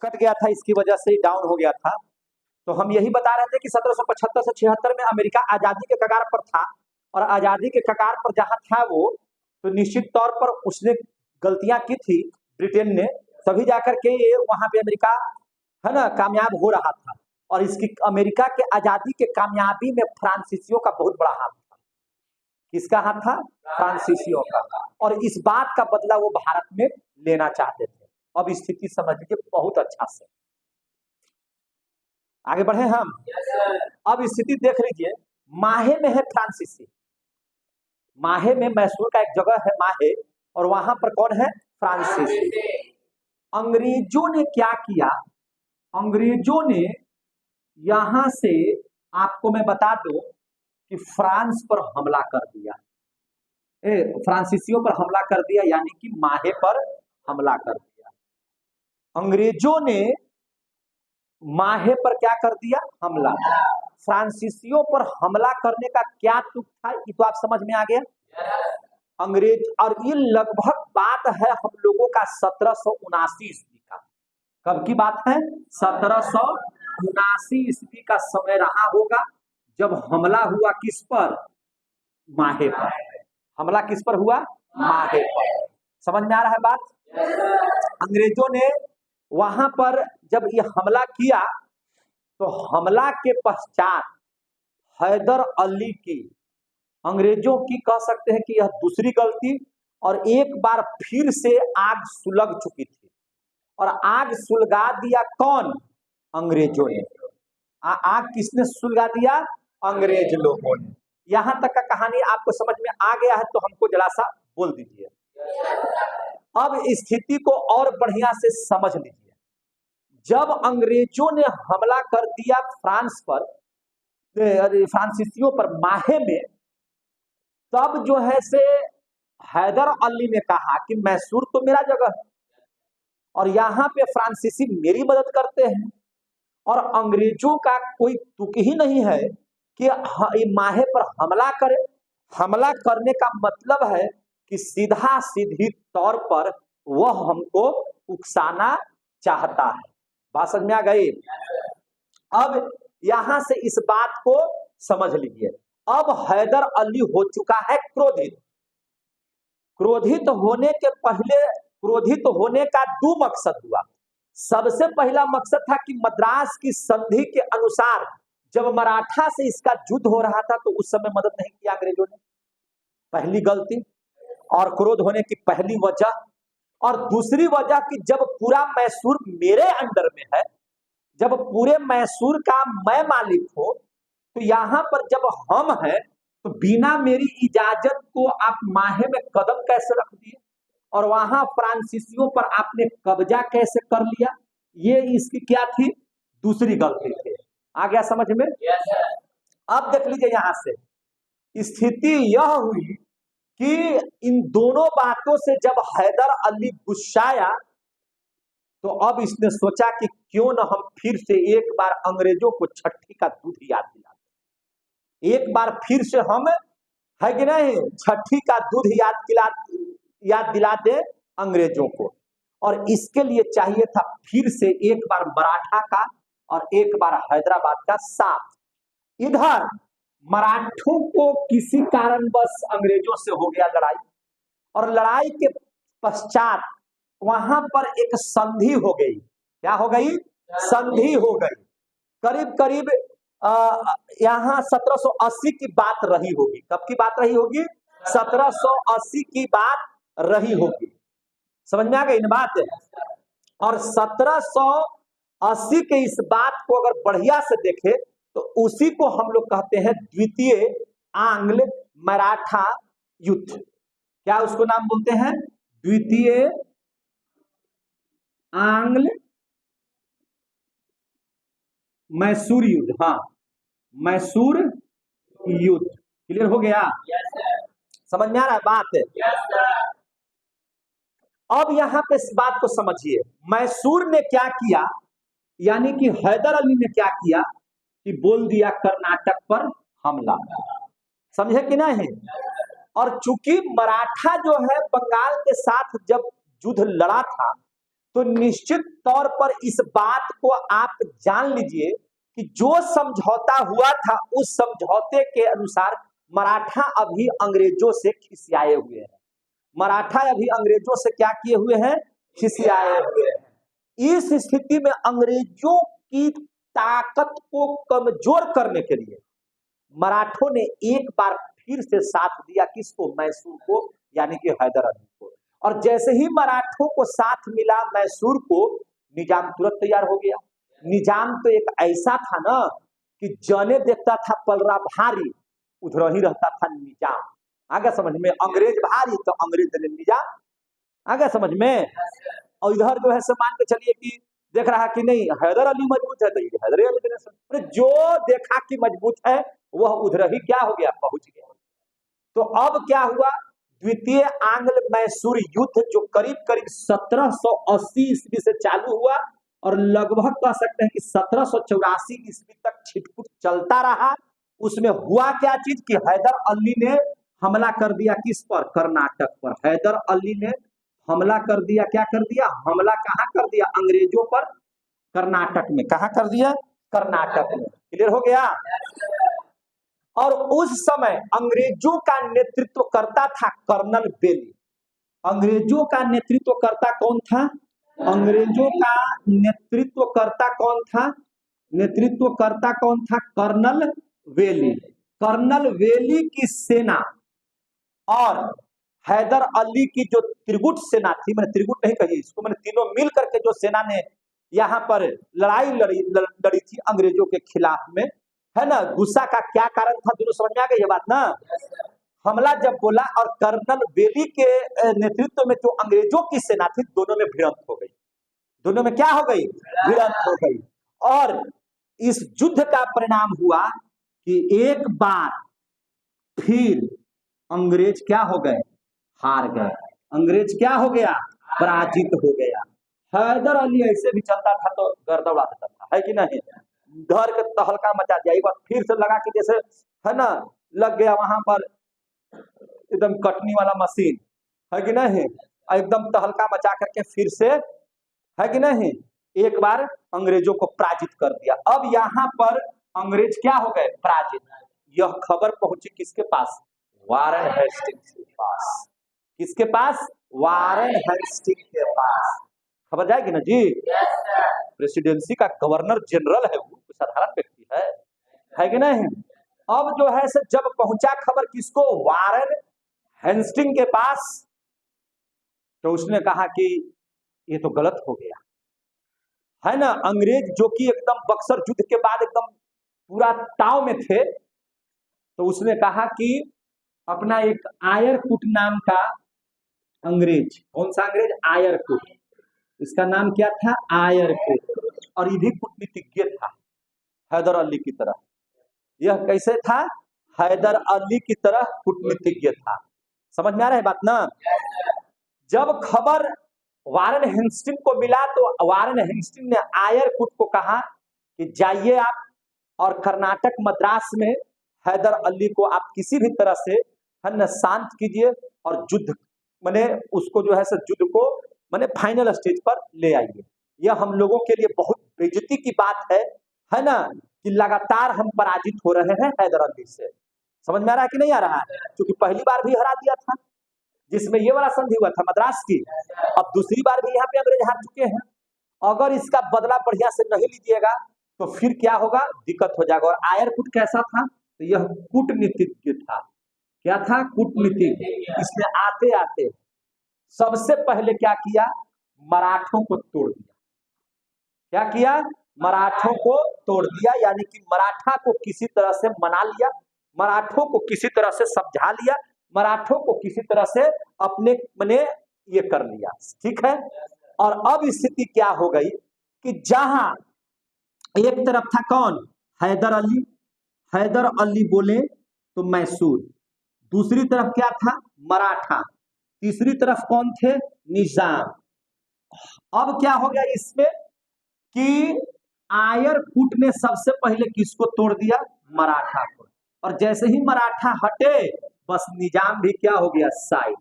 Cut गया था, इसकी वजह से डाउन हो गया था। तो हम यही बता रहे थे कि 1775 से 76 में अमेरिका आजादी के कगार पर था, और आजादी के कगार पर जहां था वो, तो निश्चित तौर पर उसने गलतियां की थी ब्रिटेन ने, तभी जाकर के ये वहां पे अमेरिका है ना कामयाब हो रहा था। और इसकी अमेरिका के आजादी के कामयाबी में फ्रांसीसियों का बहुत बड़ा हाथ था। किसका हाथ था? फ्रांसीसियों का। और इस बात का बदला वो भारत में लेना चाहते थे। अब स्थिति समझ लीजिए बहुत अच्छा से। आगे बढ़े हम। अब स्थिति देख लीजिए, माहे में है फ्रांसीसी। माहे में मैसूर का एक जगह है माहे, और वहां पर कौन है? फ्रांसीसी। अंग्रेजों ने क्या किया? अंग्रेजों ने यहां से, आपको मैं बता दूं कि फ्रांस पर हमला कर दिया, फ्रांसीसियों पर हमला कर दिया, यानी कि माहे पर हमला कर दिया। अंग्रेजों ने माहे पर क्या कर दिया? हमला। फ्रांसीसियों पर हमला करने का क्या तुक था, ये तो आप समझ में आ गया। अंग्रेज, और ये लगभग बात है हम लोगों का 1779 ईस्वी का। कब की बात है? 1779 ईस्वी का समय रहा होगा, जब हमला हुआ किस पर? माहे पर। हमला किस पर हुआ? माहे पर। समझ में आ रहा है बात? अंग्रेजों ने वहां पर जब ये हमला किया, तो हमला के पश्चात हैदर अली की, अंग्रेजों की कह सकते हैं कि यह दूसरी गलती, और एक बार फिर से आग सुलग चुकी थी, और आग सुलगा दिया कौन? अंग्रेजों ने। आग किसने सुलगा दिया? अंग्रेज लोगों ने। यहां तक का कहानी आपको समझ में आ गया है, तो हमको जरा सा बोल दीजिए। अब स्थिति को और बढ़िया से समझ लीजिए। जब अंग्रेजों ने हमला कर दिया फ्रांस पर, फ्रांसीसियों पर माहे में, तब जो है से हैदर अली ने कहा कि मैसूर तो मेरा जगह है, और यहाँ पे फ्रांसीसी मेरी मदद करते हैं, और अंग्रेजों का कोई तुक ही नहीं है कि माहे पर हमला करे। हमला करने का मतलब है कि सीधा सीधी तौर पर वह हमको उकसाना चाहता है। बात समझ में आ गई? अब यहां से इस बात को समझ लीजिए। अब हैदर अली हो चुका है क्रोधित। क्रोधित होने के पहले, क्रोधित होने का दो मकसद हुआ। सबसे पहला मकसद था कि मद्रास की संधि के अनुसार जब मराठा से इसका युद्ध हो रहा था, तो उस समय मदद नहीं किया अंग्रेजों ने, पहली गलती और क्रोध होने की पहली वजह। और दूसरी वजह कि जब पूरा मैसूर मेरे अंडर में है, जब पूरे मैसूर का मैं मालिक हूं, तो यहां पर जब हम हैं, तो बिना मेरी इजाजत को आप माहे में कदम कैसे रख दिए, और वहां फ्रांसीसियों पर आपने कब्जा कैसे कर लिया? ये इसकी क्या थी? दूसरी गलती थी। आ गया समझ में? अब देख लीजिए, यहां से स्थिति यह हुई कि इन दोनों बातों से जब हैदर अली गुस्साया, तो अब इसने सोचा कि क्यों न हम फिर से एक बार अंग्रेजों को छठी का दूध याद दिला दें। एक बार फिर से हम, है कि नहीं, छठी का दूध याद दिला दे अंग्रेजों को। और इसके लिए चाहिए था फिर से एक बार मराठा का और एक बार हैदराबाद का साथ। इधर मराठों को किसी कारणवश अंग्रेजों से हो गया लड़ाई, और लड़ाई के पश्चात वहां पर एक संधि हो गई। क्या हो गई? संधि हो गई। करीब करीब यहाँ 1780 की बात रही होगी। कब की बात रही होगी? 1780 की बात रही होगी। समझ में आ गई ना बात? और 1780 के इस बात को अगर बढ़िया से देखें, तो उसी को हम लोग कहते हैं द्वितीय आंग्ल मराठा युद्ध। क्या उसको नाम बोलते हैं? द्वितीय आंग्ल मैसूर युद्ध। हाँ, मैसूर युद्ध। क्लियर हो गया? समझ में आ रहा है बात? अब यहां पे इस बात को समझिए, मैसूर ने क्या किया, यानी कि हैदर अली ने क्या किया कि बोल दिया कर्नाटक पर हमला। समझे कि नहीं? और चूंकि मराठा जो है बंगाल के साथ जब युद्ध लड़ा था, तो निश्चित तौर पर इस बात को आप जान लीजिए कि जो समझौता हुआ था उस समझौते के अनुसार मराठा अभी अंग्रेजों से खिसियाए हुए हैं। मराठा अभी अंग्रेजों से क्या किए हुए हैं? खिसियाए हुए हैं। इस स्थिति में अंग्रेजों की ताकत को कमजोर करने के लिए मराठों ने एक बार फिर से साथ दिया किसको? मैसूर को, यानी कि हैदर अली को। और जैसे ही मराठों को साथ मिला मैसूर को, निजाम तुरंत तैयार हो गया। निजाम तो एक ऐसा था ना कि जने देखता था पलरा भारी, उधर ही रहता था निजाम। आगे समझ में? अंग्रेज भारी तो अंग्रेज निजाम, आगे समझ में? और इधर जो है से मान के चलिए कि देख रहा कि नहीं हैदर अली मजबूत है तो ये हैदर अली, जो देखा कि मजबूत है वह उधर ही क्या हो गया? पहुंच गया। तो अब क्या हुआ? द्वितीय आंग्ल मैसूर युद्ध जो करीब करीब 1780 ईस्वी से चालू हुआ और लगभग कह सकते हैं कि 1784 ईस्वी तक छिटपुट चलता रहा। उसमें हुआ क्या चीज कि हैदर अली ने हमला कर दिया किस पर? कर्नाटक पर। हैदर अली ने हमला कर दिया, क्या कर दिया? हमला कहाँ कर दिया? अंग्रेजों पर, कर्नाटक में। कहाँ कर दिया? कर्नाटक में। क्लियर हो गया? और उस समय अंग्रेजों का नेतृत्व करता था कर्नल बेली। अंग्रेजों का नेतृत्व करता कौन था? अंग्रेजों का नेतृत्व करता कौन था? नेतृत्व करता कौन था? कर्नल वेली। कर्नल वेली की सेना और हैदर अली की जो त्रिगुट सेना थी, मैंने त्रिगुट नहीं कही इसको, मैंने तीनों मिल करके जो सेना ने यहाँ पर लड़ाई लड़ी थी अंग्रेजों के खिलाफ में, है ना? गुस्सा का क्या कारण था? दोनों समझ में आ गई ये बात ना? हमला जब बोला और कर्नल बेली के नेतृत्व में जो अंग्रेजों की सेना थी, दोनों में भिड़ंत हो गई। दोनों में क्या हो गई? भिड़ंत हो गई। और इस युद्ध का परिणाम हुआ कि एक बार फिर अंग्रेज क्या हो गए? हार गए। अंग्रेज क्या हो गया? पराजित हो गया। हैदर अली ऐसे भी चलता था तो गर्दा उड़ा देता था, है कि नहीं? घर के तहलका मचा दिया। एक बार फिर से लगा कि जैसे है ना, लग गया वहां पर एकदम कटनी वाला मशीन, है कि नहीं? एकदम तहलका मचा करके फिर से, है कि नहीं, एक बार अंग्रेजों को पराजित कर दिया। अब यहाँ पर अंग्रेज क्या हो गए? पराजित। यह खबर पहुंची किसके पास? वारेन हेस्टिंग्स के पास। किसके पास? वारेन हेस्टिंग्स के पास। खबर जाएगी ना जी? प्रेसिडेंसी का गवर्नर जनरल है, वो साधारण व्यक्ति है कि नहीं? अब जो है से जब पहुंचा खबर किसको? वारेन हेस्टिंग के पास, तो उसने कहा कि ये तो गलत हो गया, है ना? अंग्रेज जो कि एकदम बक्सर युद्ध के बाद एकदम पूरा ताव में थे, तो उसने कहा कि अपना एक आयरकुट नाम का अंग्रेज, कौन सा अंग्रेज? आयरकुट। इसका नाम क्या था? आयरकुट। और ये भी कूटनीतिज्ञ था हैदर अली की तरह। यह कैसे था? हैदर अली की तरह कूटनीतिज्ञ था। समझ में आ रहा है बात ना? जब खबर वारेन हेस्टिंग को मिला तो वारेन हेस्टिंग ने आयरकुट को कहा कि जाइए आप और कर्नाटक मद्रास में हैदर अली को आप किसी भी तरह से है न शांत कीजिए और युद्ध माने उसको जो है युद्ध को माने फाइनल स्टेज पर ले आइए। यह हम लोगों के लिए बहुत बेइज्जती की बात है ना, कि लगातार हम पराजित हो रहे हैं हैदर अली से। समझ में आ रहा है कि नहीं आ रहा है? क्योंकि पहली बार भी हरा दिया था जिसमें ये वाला संधि हुआ था मद्रास की, अब दूसरी बार भी यहाँ पे अंग्रेज हार चुके हैं। अगर इसका बदला बढ़िया से नहीं लीजिएगा तो फिर क्या होगा? दिक्कत हो जाएगा। और आयरकुट कैसा था? तो यह कूटनीतिज्ञ था। क्या था? कूटनीतिज्ञ। इसने आते आते सबसे पहले क्या किया? मराठों को तोड़ दिया। क्या किया? मराठों को तोड़ दिया, यानी कि मराठा को किसी तरह से मना लिया, मराठों को किसी तरह से समझा लिया, मराठों को किसी तरह से अपने मने ये कर लिया। ठीक है? और अब स्थिति क्या हो गई कि जहां एक तरफ था कौन? हैदर अली। हैदर अली बोले तो मैसूर। दूसरी तरफ क्या था? मराठा। तीसरी तरफ कौन थे? निजाम। अब क्या हो गया इसमें कि आयरकुट ने सबसे पहले किसको तोड़ दिया? मराठा को। और जैसे ही मराठा हटे बस निजाम भी क्या हो गया? साइड।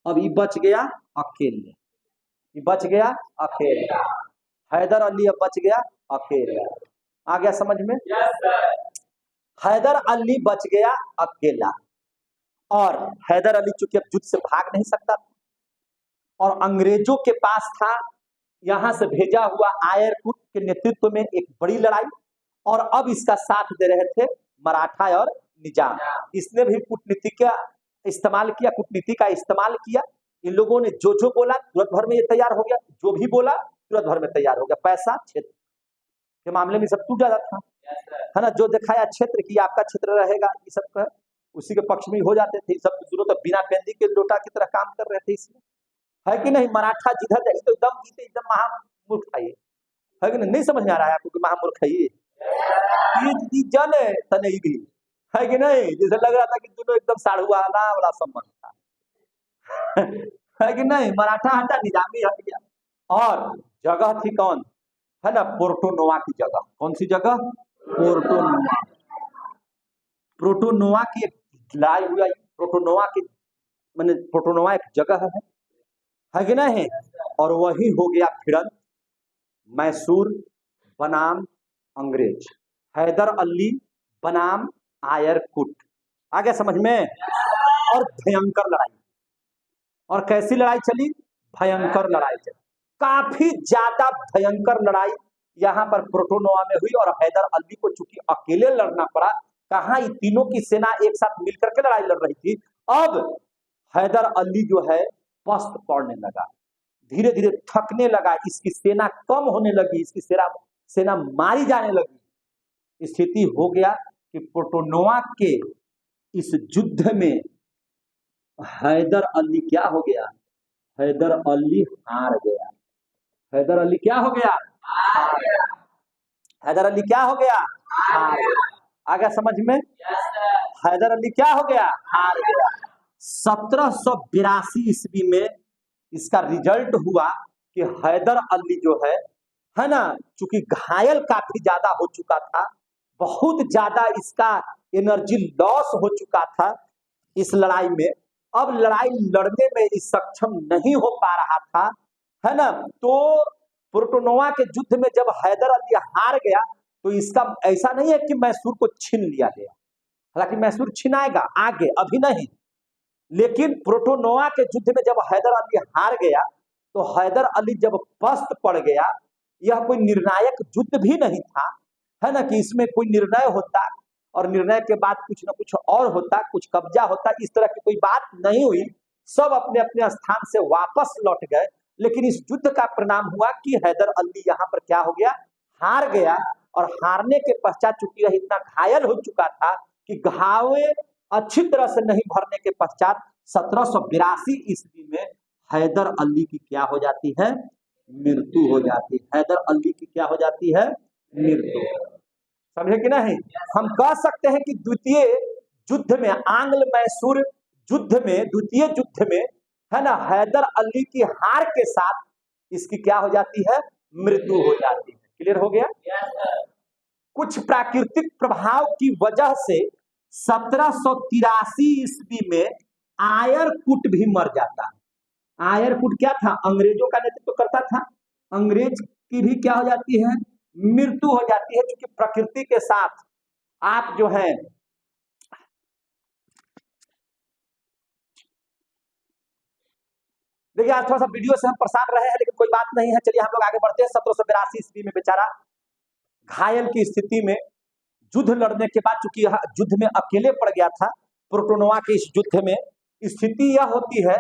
अब ये बच गया अकेले। ये बच गया अकेला, हैदर अली अब बच गया अकेला। आ गया समझ में? हैदर अली बच गया अकेला, और हैदर अली चूंकि अब युद्ध से भाग नहीं सकता था, और अंग्रेजों के पास था यहां से भेजा हुआ आयरकुट के नेतृत्व में एक बड़ी लड़ाई, और अब इसका साथ दे रहे थे मराठा और निजाम। इसने भी कूटनीति का इस्तेमाल किया, कूटनीति का इस्तेमाल किया। इन लोगों ने जो बोला तुरंत भर में ये तैयार हो गया, जो भी बोला तुरंत भर में तैयार हो गया। पैसा क्षेत्र के मामले में सब टूट जाता था, है ना, जो दिखाया क्षेत्र की आपका क्षेत्र रहेगा, ये सब का उसी के पक्ष में हो जाते थे। सब दोनों तो बिना पेंदी के लोटा की तरह काम कर रहे थे इसमें, है कि नहीं? मराठा जिधर जाए तो एकदम जीते, एकदम महामूर्ख है ये, है कि नहीं? समझ में आ रहा है आपको कि महामूर्ख है ये जाने तने भी, है कि नहीं? जैसे लग रहा था कि दोनों एकदम साढ़ुआना वाला संबंध था है कि नहीं? मराठा हटा, निजामी हट गया, और जगह थी कौन, है ना, पोर्टो-नोवा की जगह। कौन सी जगह? पोर्टो-नोवा। पोर्टो-नोवा की लड़ाई हुआ। पोर्टो-नोवा की मैंने पोर्टो-नोवा एक जगह है कि नहीं? और वही हो गया भिड़ंत मैसूर बनाम अंग्रेज, हैदर अली बनाम आयरकुट। आ गया समझ में? और भयंकर लड़ाई, और कैसी लड़ाई चली? भयंकर लड़ाई चली, काफी ज्यादा भयंकर लड़ाई यहाँ पर पोर्टो-नोवा में हुई। और हैदर अली को चूंकि अकेले लड़ना पड़ा, कहा ये तीनों की सेना एक साथ मिलकर के लड़ाई लड़ रही थी। अब हैदर अली जो है पस्त पड़ने लगा, धीरे धीरे थकने लगा, इसकी सेना कम होने लगी, इसकी सेना मारी जाने लगी। स्थिति हो गया कि पोर्टो-नोवा के इस युद्ध में हैदर अली क्या हो गया? हैदर अली हार गया। हैदर अली क्या हो गया? हार गया। हैदर अली क्या हो गया? हार गया। आ गया समझ में? हैदर अली क्या हो गया? हार गया। 1782 ईस्वी में इसका रिजल्ट हुआ कि हैदर अली जो है ना, चूंकि घायल काफी ज्यादा हो चुका था, बहुत ज्यादा इसका एनर्जी लॉस हो चुका था इस लड़ाई में, अब लड़ाई लड़ने में सक्षम नहीं हो पा रहा था, है ना। तो पोर्टो-नोवा के युद्ध में जब हैदर अली हार गया, तो इसका ऐसा नहीं है कि मैसूर को छीन लिया गया, हालांकि मैसूर छिनाएगा आगे, अभी नहीं। लेकिन पोर्टो-नोवा के युद्ध में जब हैदर अली हार गया, तो हैदर अली जब पस्त पड़ गया, यह कोई निर्णायक युद्ध भी नहीं था, है ना, कि इसमें कोई निर्णय होता और निर्णय के बाद कुछ न कुछ और होता, कुछ कब्जा होता, इस तरह की कोई बात नहीं हुई। सब अपने अपने स्थान से वापस लौट गए। लेकिन इस युद्ध का परिणाम हुआ कि हैदर अली यहाँ पर क्या हो गया? हार गया। और हारने के पश्चात चूंकि यह इतना घायल हो चुका था कि घावे अच्छी तरह से नहीं भरने के पश्चात 1782 ईस्वी में हैदर अली की क्या हो जाती है? मृत्यु हो जाती है। हैदर अली की क्या हो जाती है? मृत्यु। समझे कि नहीं? हम कह सकते हैं कि द्वितीय युद्ध में, आंग्ल मैसूर युद्ध में, द्वितीय युद्ध में, है ना, हैदर अली की हार के साथ इसकी क्या हो जाती है? मृत्यु हो जाती है। क्लियर हो गया? कुछ प्राकृतिक प्रभाव की वजह से 1783 ईस्वी में आयरकुट भी मर जाता है। आयरकुट क्या था? अंग्रेजों का नेतृत्व करता था। अंग्रेज की भी क्या हो जाती है? मृत्यु हो जाती है, क्योंकि प्रकृति के साथ आप जो है देखिए, आज थोड़ा सा वीडियो से हम परेशान रहे हैं, लेकिन कोई बात नहीं है। चलिए हम लोग आगे बढ़ते हैं। 1782 ईस्वी में बेचारा घायल की स्थिति में युद्ध लड़ने के बाद, चूंकि युद्ध में अकेले पड़ गया था, पोर्टो-नोवा के इस युद्ध में स्थिति यह होती है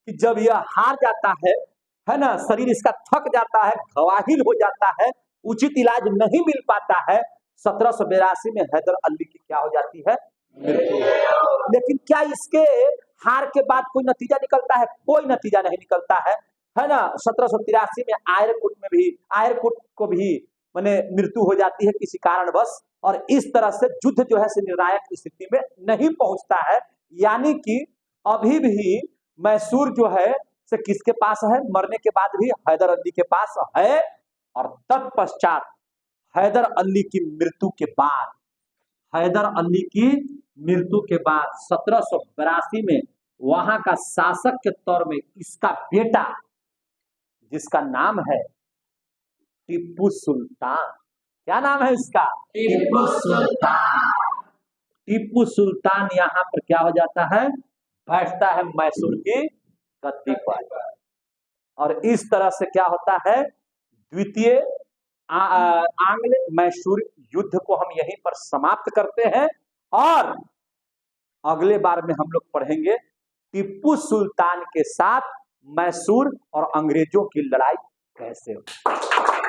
कि जब यह हार जाता है ना, शरीर इसका थक जाता है, घवाहिल हो जाता है, उचित इलाज नहीं मिल पाता है, 1782 में हैदर अली की क्या हो जाती है? मृत्यु। लेकिन क्या इसके हार के बाद कोई नतीजा निकलता है? कोई नतीजा नहीं निकलता है ना। 1783 में आयरकुट को भी माने मृत्यु हो जाती है किसी कारणवश, और इस तरह से युद्ध जो है निर्णायक स्थिति में नहीं पहुंचता है। यानी कि अभी भी मैसूर जो है से किसके पास है? मरने के बाद भी हैदर अली के पास है। और तत्पश्चात हैदर अली की मृत्यु के बाद, हैदर अली की मृत्यु के बाद 1782 में वहां का शासक के तौर में इसका बेटा जिसका नाम है टीपू सुल्तान। क्या नाम है इसका? टीपू सुल्तान। टीपू सुल्तान यहाँ पर क्या हो जाता है? बैठता है मैसूर की गद्दी पर। और इस तरह से क्या होता है? द्वितीय आंग्ल मैसूर युद्ध को हम यहीं पर समाप्त करते हैं और अगले बार में हम लोग पढ़ेंगे टीपू सुल्तान के साथ मैसूर और अंग्रेजों की लड़ाई कैसे हुई।